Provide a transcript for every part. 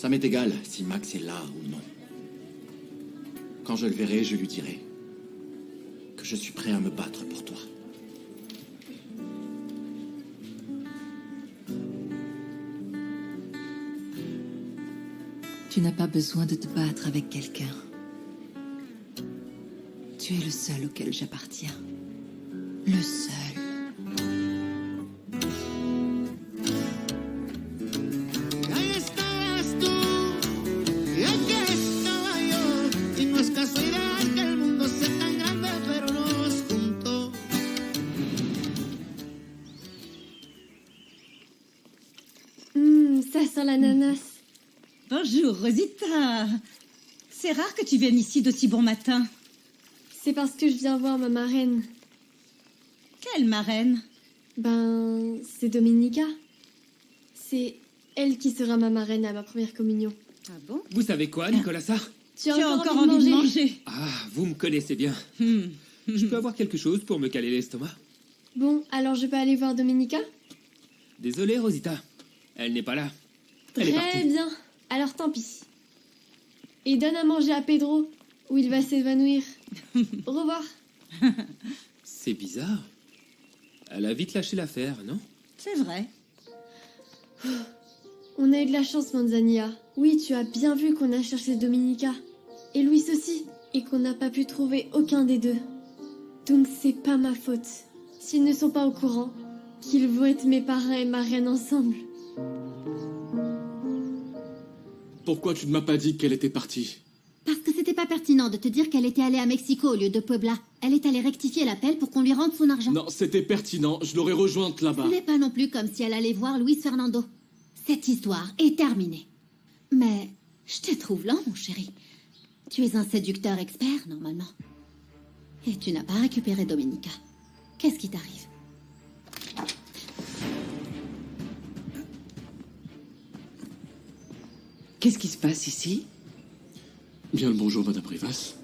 Ça m'est égal si Max est là ou non. Quand je le verrai, je lui dirai que je suis prêt à me battre pour toi. Tu n'as pas besoin de te battre avec quelqu'un. Tu es le seul auquel j'appartiens. Le seul. Ahí estabas tú, y aquí estaba yo, y no es casualidad que el mundo sea tan grande, pero nos juntó. Ça sent l'ananas. Bonjour, Rosita. C'est rare que tu viennes ici d'aussi bon matin. C'est parce que je viens voir ma marraine. Quelle marraine? Ben, c'est Dominica. C'est elle qui sera ma marraine à ma première communion. Ah bon? Vous savez quoi, Nicolasa? Tu as Tu as encore encore envie de manger? Ah, vous me connaissez bien. Je peux avoir quelque chose pour me caler l'estomac? Bon, alors je peux aller voir Dominica? Désolé, Rosita. Elle n'est pas là. Elle est Très partie. bien. Alors tant pis. Et donne à manger à Pedro, ou il va s'évanouir. Au revoir. C'est bizarre. Elle a vite lâché l'affaire, non? C'est vrai. On a eu de la chance, Manzania. Oui, tu as bien vu qu'on a cherché Dominica. Et Louis aussi. Et qu'on n'a pas pu trouver aucun des deux. Donc c'est pas ma faute. S'ils ne sont pas au courant, qu'ils vont être mes parrains et ma reine ensemble. Pourquoi tu ne m'as pas dit qu'elle était partie? Parce que c'était pas pertinent de te dire qu'elle était allée à Mexico au lieu de Puebla. Elle est allée rectifier l'appel pour qu'on lui rende son argent. Non, c'était pertinent, je l'aurais rejointe là-bas. Ce n'est pas non plus comme si elle allait voir Luis Fernando. Cette histoire est terminée. Mais je te trouve lent, mon chéri. Tu es un séducteur expert, normalement. Et tu n'as pas récupéré Dominica. Qu'est-ce qui t'arrive? Qu'est-ce qui se passe ici? Bien le bonjour, Madame Rivas.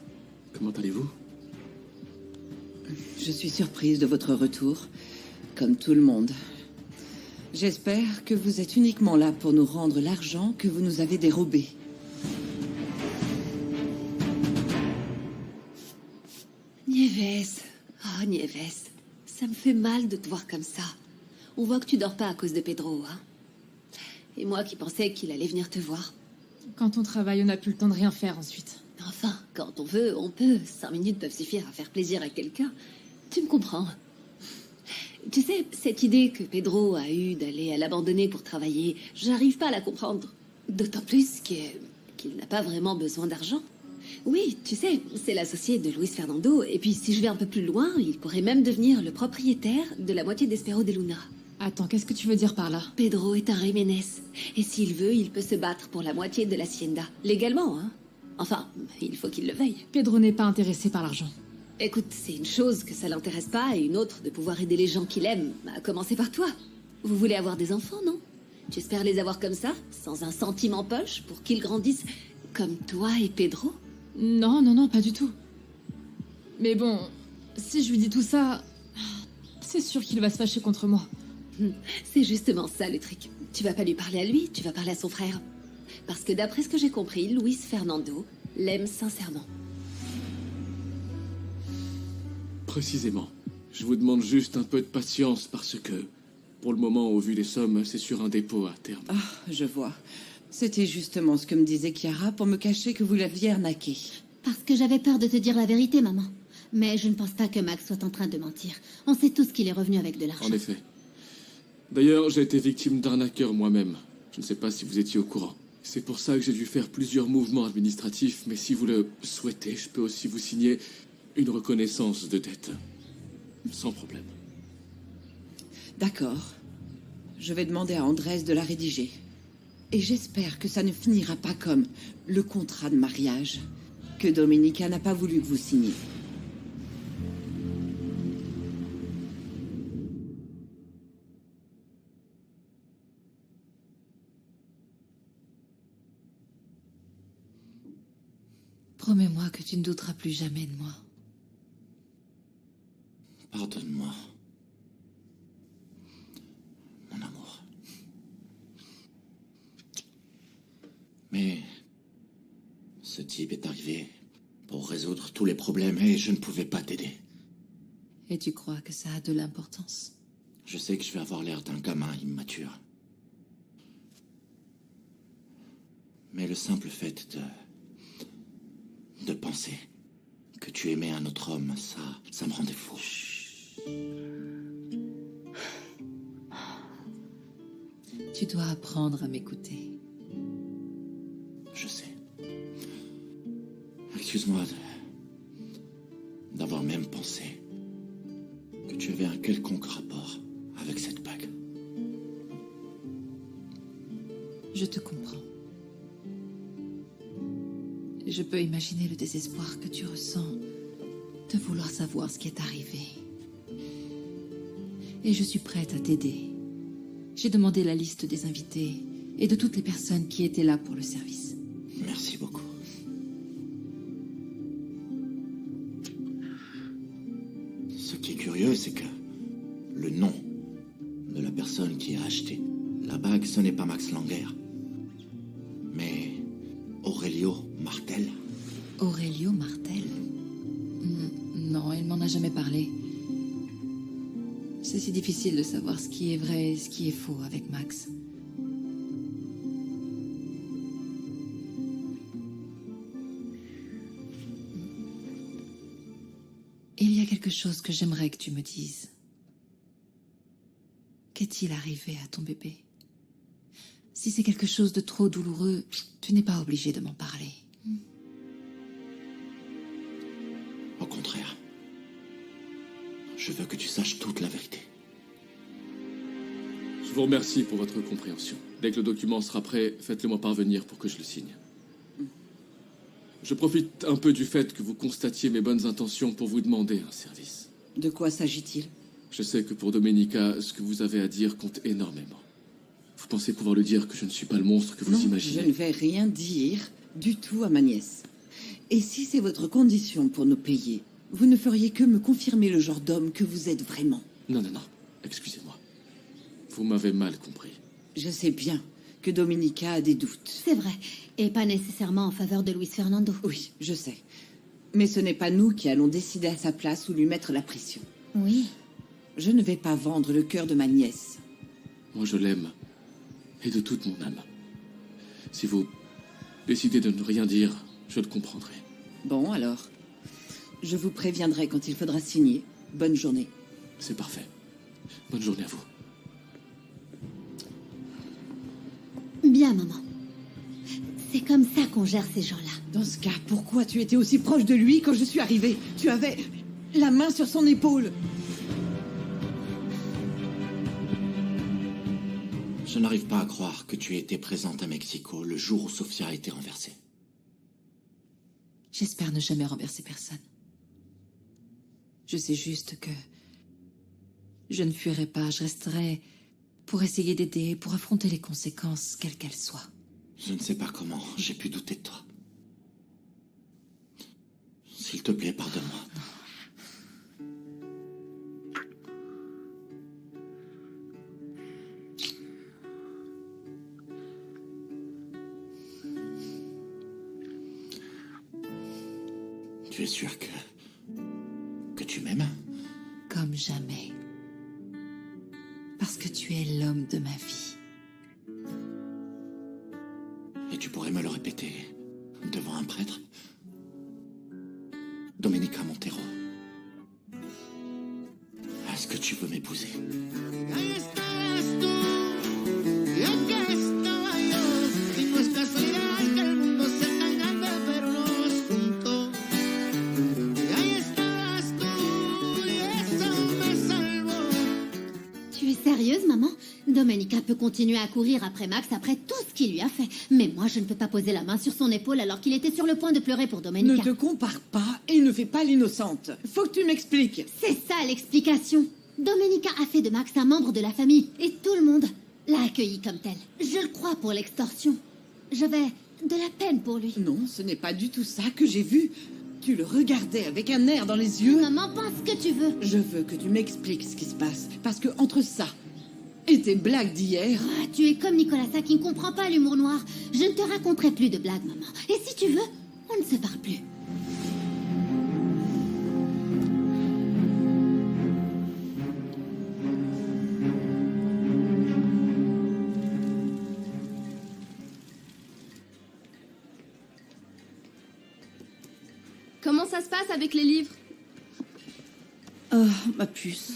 Comment allez-vous? Je suis surprise de votre retour, comme tout le monde. J'espère que vous êtes uniquement là pour nous rendre l'argent que vous nous avez dérobé. Nieves. Oh, Nieves. Ça me fait mal de te voir comme ça. On voit que tu dors pas à cause de Pedro, hein. Et moi qui pensais qu'il allait venir te voir. Quand on travaille, on n'a plus le temps de rien faire ensuite. Enfin, quand on veut, on peut. 5 minutes peuvent suffire à faire plaisir à quelqu'un. Tu me comprends. Tu sais, cette idée que Pedro a eue d'aller à l'abandonner pour travailler, j'arrive pas à la comprendre. D'autant plus qu'il n'a pas vraiment besoin d'argent. Oui, tu sais, c'est l'associé de Luis Fernando, et puis si je vais un peu plus loin, il pourrait même devenir le propriétaire de la moitié d'Espero de Luna. Attends, qu'est-ce que tu veux dire par là? Pedro est un Jiménez, et s'il veut, il peut se battre pour la moitié de l'hacienda. Légalement, hein. Enfin, il faut qu'il le veuille. Pedro n'est pas intéressé par l'argent. Écoute, c'est une chose que ça l'intéresse pas, et une autre de pouvoir aider les gens qu'il aime, à commencer par toi. Vous voulez avoir des enfants, non? Tu espères les avoir comme ça, sans un centime en poche, pour qu'ils grandissent comme toi et Pedro? Non, non, non, pas du tout. Mais bon, si je lui dis tout ça, c'est sûr qu'il va se fâcher contre moi. C'est justement ça le truc. Tu vas pas lui parler à lui, tu vas parler à son frère. Parce que d'après ce que j'ai compris, Luis Fernando l'aime sincèrement. Précisément. Je vous demande juste un peu de patience parce que, pour le moment, au vu des sommes, c'est sur un dépôt à terme. Ah, je vois. C'était justement ce que me disait Chiara pour me cacher que vous l'aviez arnaqué. Parce que j'avais peur de te dire la vérité, maman. Mais je ne pense pas que Max soit en train de mentir. On sait tous qu'il est revenu avec de l'argent. En effet. D'ailleurs, j'ai été victime d'arnaqueur moi-même. Je ne sais pas si vous étiez au courant. C'est pour ça que j'ai dû faire plusieurs mouvements administratifs, mais si vous le souhaitez, je peux aussi vous signer une reconnaissance de dette. Sans problème. D'accord. Je vais demander à Andrés de la rédiger. Et j'espère que ça ne finira pas comme le contrat de mariage que Dominica n'a pas voulu que vous signiez. Promets-moi que tu ne douteras plus jamais de moi. Pardonne-moi. Mon amour. Ce type est arrivé pour résoudre tous les problèmes et je ne pouvais pas t'aider. Et tu crois que ça a de l'importance? Je sais que je vais avoir l'air d'un gamin immature. Mais le simple fait de penser que tu aimais un autre homme, ça me rendait fou. Tu dois apprendre à m'écouter. Je sais. Excuse-moi d'avoir même pensé que tu avais un quelconque rapport avec cette bague. Je te comprends. Je peux imaginer le désespoir que tu ressens de vouloir savoir ce qui est arrivé. Et je suis prête à t'aider. J'ai demandé la liste des invités et de toutes les personnes qui étaient là pour le service. Merci beaucoup. Ce qui est curieux, c'est que le nom de la personne qui a acheté la bague, ce n'est pas Max Langer, mais Aurelio Martel. Aurelio Martel? Non, il m'en a jamais parlé. C'est si difficile de savoir ce qui est vrai et ce qui est faux avec Max. Il y a quelque chose que j'aimerais que tu me dises. Qu'est-il arrivé à ton bébé? Si c'est quelque chose de trop douloureux, tu n'es pas obligé de m'en parler. Au contraire. Je veux que tu saches toute la vérité. Je vous remercie pour votre compréhension. Dès que le document sera prêt, faites-le-moi parvenir pour que je le signe. Je profite un peu du fait que vous constatiez mes bonnes intentions pour vous demander un service. De quoi s'agit-il? Je sais que pour Domenica, ce que vous avez à dire compte énormément. Vous pensez pouvoir lui dire que je ne suis pas le monstre que vous imaginez? Je ne vais rien dire du tout à ma nièce. Et si c'est votre condition pour nous payer, vous ne feriez que me confirmer le genre d'homme que vous êtes vraiment. Non, excusez-moi. Vous m'avez mal compris. Je sais bien que Domenica a des doutes. C'est vrai, et pas nécessairement en faveur de Luis Fernando. Oui, je sais. Mais ce n'est pas nous qui allons décider à sa place ou lui mettre la pression. Oui. Je ne vais pas vendre le cœur de ma nièce. Moi, je l'aime. Et de toute mon âme. Si vous décidez de ne rien dire, je le comprendrai. Bon, alors. Je vous préviendrai quand il faudra signer. Bonne journée. C'est parfait. Bonne journée à vous. Bien, maman. C'est comme ça qu'on gère ces gens-là. Dans ce cas, pourquoi tu étais aussi proche de lui quand je suis arrivée? Tu avais la main sur son épaule. Je n'arrive pas à croire que tu aies été présente à Mexico le jour où Sofia a été renversée. J'espère ne jamais renverser personne. Je sais juste que je ne fuirai pas, je resterai pour essayer d'aider, pour affronter les conséquences, quelles qu'elles soient. Je ne sais pas comment j'ai pu douter de toi. S'il te plaît, pardonne-moi. Tu es sûr que tu m'aimes? Comme jamais. Parce que tu es l'homme de ma vie. Et tu pourrais me le répéter devant un prêtre? Domenica Montero. Est-ce que tu veux m'épouser? Ahí estabas tú, y aquí estaba yo, y no es casualidad que el mundo sea tan grande, pero nos juntó. Y ahí estabas tú, y eso me salvó. Tu es sérieuse, maman? Domenica peut continuer à courir après Max après tout ce qu'il lui a fait. Mais moi, je ne peux pas poser la main sur son épaule alors qu'il était sur le point de pleurer pour Domenica. Ne te compare pas et ne fais pas l'innocente. Faut que tu m'expliques. C'est ça l'explication. Domenica a fait de Max un membre de la famille et tout le monde l'a accueilli comme tel. Je le crois pour l'extorsion. J'avais de la peine pour lui. Non, ce n'est pas du tout ça que j'ai vu. Tu le regardais avec un air dans les yeux. Maman, pense ce que tu veux. Je veux que tu m'expliques ce qui se passe. Parce que entre ça et tes blagues d'hier... Ah, tu es comme Nicolas qui ne comprend pas l'humour noir. Je ne te raconterai plus de blagues, maman. Et si tu veux, On ne se parle plus. Comment ça se passe avec les livres? Oh, ma puce.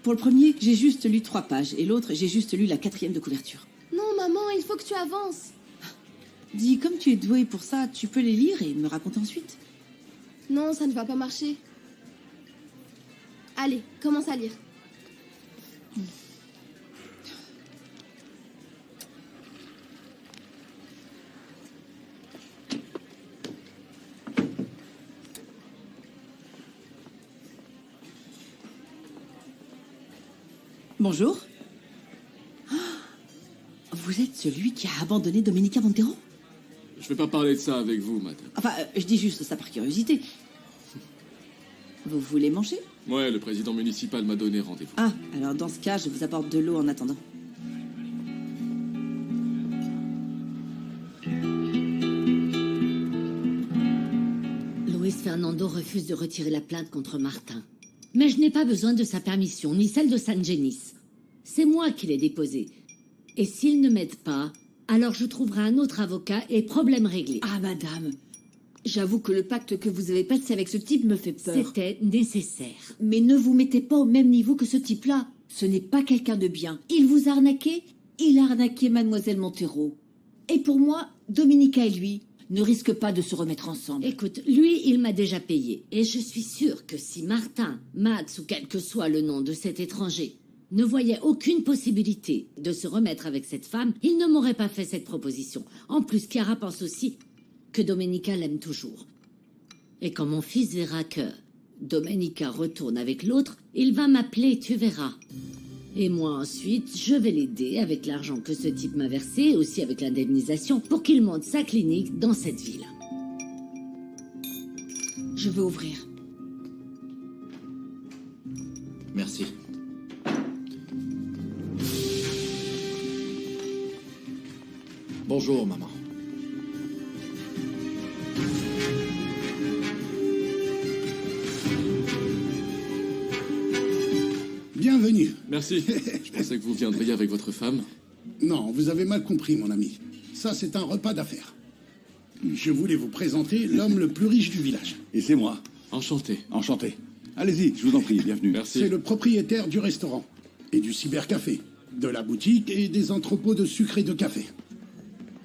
Pour le premier, j'ai juste lu 3 pages, et l'autre, j'ai juste lu la 4e de couverture. Non, maman, il faut que tu avances. Dis, comme tu es douée pour ça, tu peux les lire et me raconter ensuite. Non, ça ne va pas marcher. Allez, commence à lire. Bonjour. Ah, vous êtes celui qui a abandonné Domenica Montero? Je vais pas parler de ça avec vous, madame. Enfin, je dis juste ça par curiosité. Vous voulez manger? Ouais, le président municipal m'a donné rendez-vous. Ah, alors dans ce cas, je vous apporte de l'eau en attendant. Luis Fernando refuse de retirer la plainte contre Martin. Mais je n'ai pas besoin de sa permission, ni celle de San Genis. C'est moi qui l'ai déposée. Et s'il ne m'aide pas, alors je trouverai un autre avocat et problème réglé. Ah, madame, j'avoue que le pacte que vous avez passé avec ce type me fait peur. C'était nécessaire. Mais ne vous mettez pas au même niveau que ce type-là. Ce n'est pas quelqu'un de bien. Il vous a arnaqué, il a arnaqué mademoiselle Montero. Et pour moi, Domenica et lui ne risquent pas de se remettre ensemble. Écoute, lui, il m'a déjà payé. Et je suis sûre que si Martin, Max ou quel que soit le nom de cet étranger ne voyait aucune possibilité de se remettre avec cette femme, il ne m'aurait pas fait cette proposition. En plus, Chiara pense aussi que Domenica l'aime toujours. Et quand mon fils verra que Domenica retourne avec l'autre, il va m'appeler, tu verras. Et moi ensuite, je vais l'aider avec l'argent que ce type m'a versé, et aussi avec l'indemnisation, pour qu'il monte sa clinique dans cette ville. Je veux ouvrir. Merci. Bonjour, maman. Bienvenue. Merci. Je pensais que vous viendriez avec votre femme. Non, vous avez mal compris, mon ami. Ça, c'est un repas d'affaires. Je voulais vous présenter l'homme le plus riche du village. Et c'est moi. Enchanté. Enchanté. Allez-y, je vous en prie, bienvenue. Merci. C'est le propriétaire du restaurant, et du cybercafé, de la boutique et des entrepôts de sucre et de café.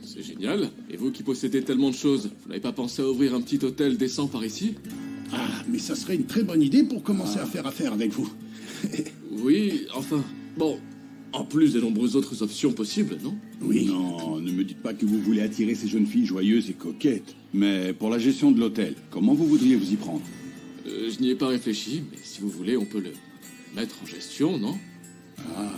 C'est génial. Et vous qui possédez tellement de choses, vous n'avez pas pensé à ouvrir un petit hôtel décent par ici? Ah, mais ça serait une très bonne idée pour commencer à faire affaire avec vous. Oui, enfin, bon, en plus des nombreuses autres options possibles, non? Oui. Non, ne me dites pas que vous voulez attirer ces jeunes filles joyeuses et coquettes. Mais pour la gestion de l'hôtel, comment vous voudriez vous y prendre? Je n'y ai pas réfléchi, mais si vous voulez, on peut le mettre en gestion, non? Ah.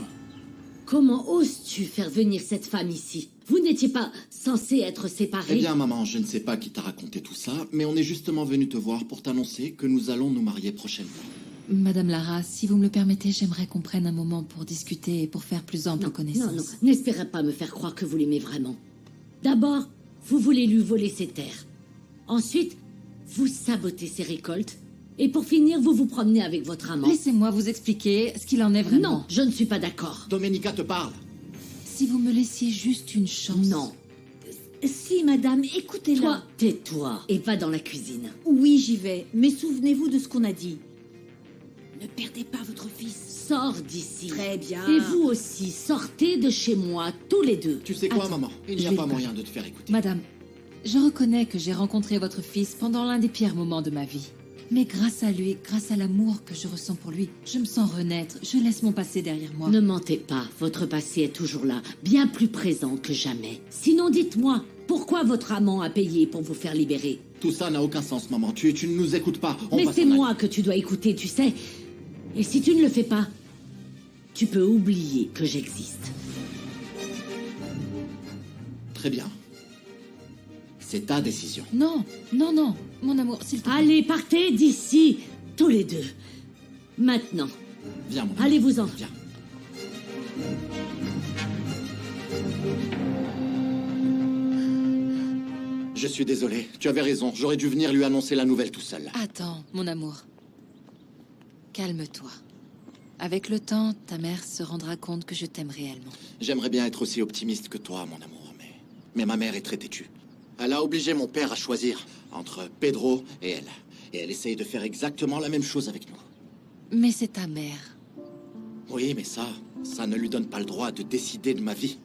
Comment oses-tu faire venir cette femme ici? Vous n'étiez pas censés être séparés? Eh bien, maman, je ne sais pas qui t'a raconté tout ça, mais on est justement venu te voir pour t'annoncer que nous allons nous marier prochainement. Madame Lara, si vous me le permettez, j'aimerais qu'on prenne un moment pour discuter et pour faire plus ample connaissance. Non, n'espérez pas me faire croire que vous l'aimez vraiment. D'abord, vous voulez lui voler ses terres. Ensuite, vous sabotez ses récoltes. Et pour finir, vous vous promenez avec votre amant. Laissez-moi vous expliquer ce qu'il en est vraiment. Non, je ne suis pas d'accord. Domenica te parle. Si vous me laissiez juste une chance... Non. Si, madame, écoutez-la. Toi, tais-toi et va dans la cuisine. Oui, j'y vais, mais souvenez-vous de ce qu'on a dit. Ne perdez pas votre fils. Sors d'ici. Très bien. Et vous aussi, sortez de chez moi, tous les deux. Tu sais quoi, Attends, maman? Il n'y je a vais pas pas. moyen de te faire écouter. Madame, je reconnais que j'ai rencontré votre fils pendant l'un des pires moments de ma vie. Mais grâce à lui, grâce à l'amour que je ressens pour lui, je me sens renaître. Je laisse mon passé derrière moi. Ne mentez pas, votre passé est toujours là, bien plus présent que jamais. Sinon, dites-moi, pourquoi votre amant a payé pour vous faire libérer? Tout ça n'a aucun sens, maman. Tu ne nous écoutes pas. On Mais va c'est s'en aller. moi que tu dois écouter, tu sais. Et si tu ne le fais pas, tu peux oublier que j'existe. Très bien. C'est ta décision. Non, non, non, mon amour, s'il te plaît. Allez, partez d'ici, tous les deux. Maintenant. Viens, mon amour. Allez-vous-en. Viens. Je suis désolé, tu avais raison. J'aurais dû venir lui annoncer la nouvelle tout seul. Attends, mon amour. Calme-toi. Avec le temps, ta mère se rendra compte que je t'aime réellement. J'aimerais bien être aussi optimiste que toi, mon amour, mais ma mère est très têtue. Elle a obligé mon père à choisir entre Pedro et elle. Et elle essaye de faire exactement la même chose avec nous. Mais c'est ta mère. Oui, mais ça ne lui donne pas le droit de décider de ma vie.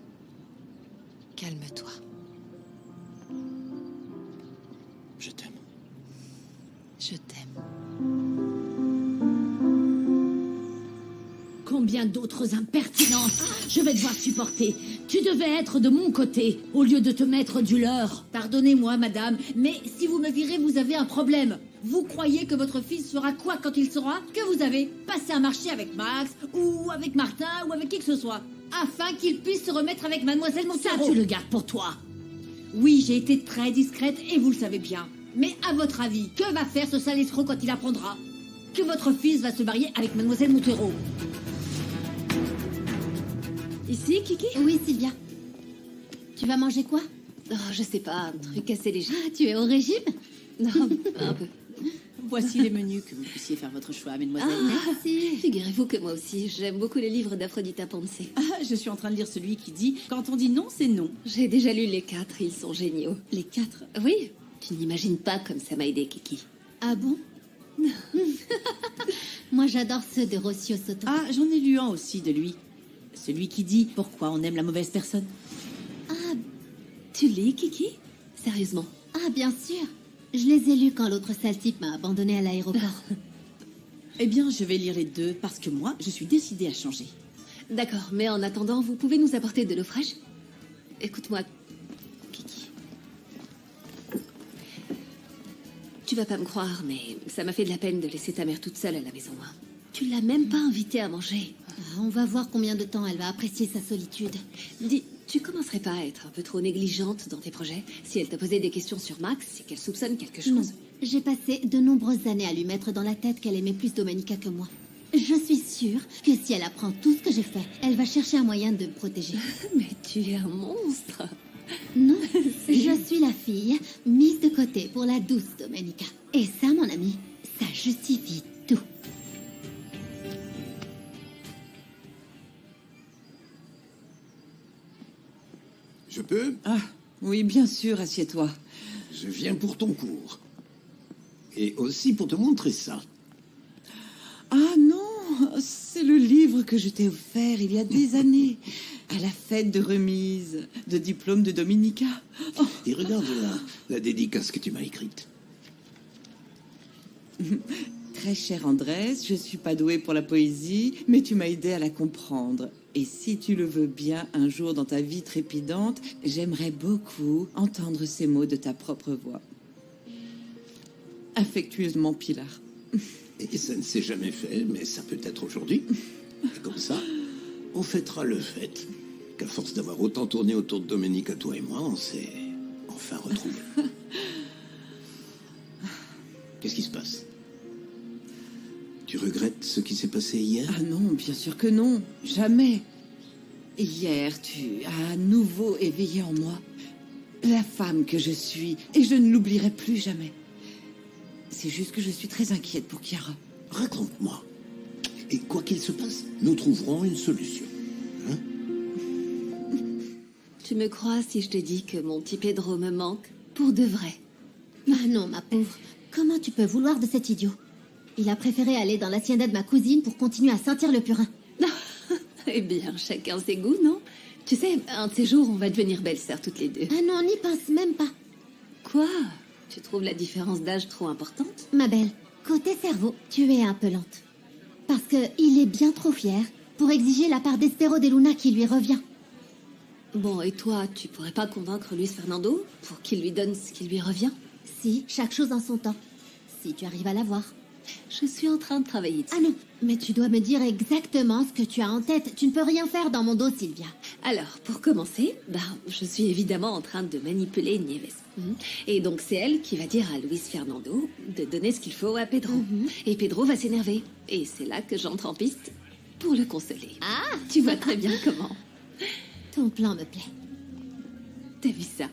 Calme-toi. Je t'aime. Je t'aime. Combien d'autres impertinences je vais devoir supporter. Tu devais être de mon côté, au lieu de te mettre du leur. Pardonnez-moi, madame, mais si vous me virez, vous avez un problème. Vous croyez que votre fils fera quoi quand il saura que vous avez passé un marché avec Max, ou avec Martin, ou avec qui que ce soit, afin qu'il puisse se remettre avec Mademoiselle Montero? Ça, tu le gardes pour toi. Oui, j'ai été très discrète, et vous le savez bien. Mais à votre avis, que va faire ce sale escroc quand il apprendra que votre fils va se marier avec Mademoiselle Montero? Ici, Kiki? Oui, Sylvia. Tu vas manger quoi? Oh, je sais pas, un truc assez léger. Ah, tu es au régime? Non, un peu. Voici les menus, que vous puissiez faire votre choix, mademoiselle. Merci. Figurez-vous que moi aussi, j'aime beaucoup les livres d'Aphrodita Ponce. Ah, je suis en train de lire celui qui dit « Quand on dit non, c'est non ». J'ai déjà lu les 4, ils sont géniaux. Les 4? Oui, tu n'imagines pas comme ça m'a aidé, Kiki. Ah bon? Moi, j'adore ceux de Rocio Soto. Ah, j'en ai lu un aussi de lui. Celui qui dit « Pourquoi on aime la mauvaise personne ». Ah, tu lis, Kiki? Sérieusement? Ah, bien sûr. Je les ai lus quand l'autre sale type m'a abandonné à l'aéroport. Eh bien, je vais lire les deux, parce que moi, je suis décidée à changer. D'accord, mais en attendant, vous pouvez nous apporter de l'eau fraîche? Écoute-moi, Kiki. Tu vas pas me croire, mais ça m'a fait de la peine de laisser ta mère toute seule à la maison. Hein. Tu l'as même pas invitée à manger. On va voir combien de temps elle va apprécier sa solitude. Dis, tu commencerais pas à être un peu trop négligente dans tes projets? Si elle t'a posé des questions sur Max, c'est qu'elle soupçonne quelque chose. Non. J'ai passé de nombreuses années à lui mettre dans la tête qu'elle aimait plus Domenica que moi. Je suis sûre que si elle apprend tout ce que j'ai fait, elle va chercher un moyen de me protéger. Mais tu es un monstre. Non, je suis la fille mise de côté pour la douce Domenica. Et ça, mon ami, ça justifie tout. Je peux? Ah, oui, bien sûr, assieds-toi. Je viens pour ton cours. Et aussi pour te montrer ça. Ah non, c'est le livre que je t'ai offert il y a des années, à la fête de remise de diplôme de Domenica. Oh. Et regarde là, la dédicace que tu m'as écrite. Très cher Andrés, je suis pas douée pour la poésie, mais tu m'as aidé à la comprendre. Et si tu le veux bien, un jour dans ta vie trépidante, j'aimerais beaucoup entendre ces mots de ta propre voix. Affectueusement, Pilar. Et ça ne s'est jamais fait, mais ça peut être aujourd'hui. Et comme ça, on fêtera le fait qu'à force d'avoir autant tourné autour de Domenica, toi et moi, on s'est enfin retrouvés. Qu'est-ce qui se passe? Tu regrettes ce qui s'est passé hier? Ah non, bien sûr que non. Jamais. Hier, tu as à nouveau éveillé en moi la femme que je suis, et je ne l'oublierai plus jamais. C'est juste que je suis très inquiète pour Chiara. Raconte-moi. Et quoi qu'il se passe, nous trouverons une solution. Hein? Tu me crois si je te dis que mon petit Pedro me manque pour de vrai? Ah non, ma pauvre. Comment tu peux vouloir de cet idiot? Il a préféré aller dans l'hacienda de ma cousine pour continuer à sentir le purin. Eh bien, chacun ses goûts, non? Tu sais, un de ces jours, on va devenir belles-sœurs toutes les deux. Ah non, n'y pense même pas. Quoi? Tu trouves la différence d'âge trop importante? Ma belle, côté cerveau, tu es un peu lente. Parce que il est bien trop fier pour exiger la part d'Espero de Luna qui lui revient. Bon, et toi, tu pourrais pas convaincre Luis Fernando pour qu'il lui donne ce qui lui revient? Si, chaque chose en son temps. Si tu arrives à l'avoir. Je suis en train de travailler dessus. Ah non, mais tu dois me dire exactement ce que tu as en tête. Tu ne peux rien faire dans mon dos, Sylvia. Alors, pour commencer, je suis évidemment en train de manipuler Nieves. Et donc, c'est elle qui va dire à Luis Fernando de donner ce qu'il faut à Pedro. Et Pedro va s'énerver. Et c'est là que j'entre en piste pour le consoler. Ah! Tu vois très bien comment. Ton plan me plaît. T'as vu ça?